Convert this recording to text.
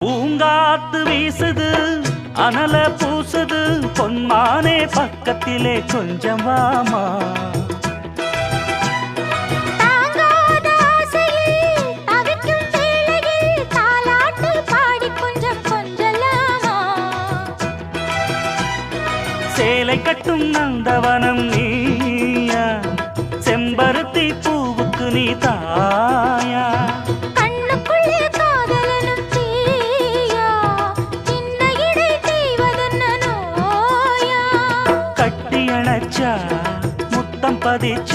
பூங்காத்து வீசுது அனல பூசுது பொன்மானே பக்கத்திலே கொஞ்சம் வாமா. சேலை கட்டும் நந்தவனம் நீயா, செம்பருத்தி பூவுக்கு நீ தாயா. கட்டியணைச்சா முத்தம் பதிச்சா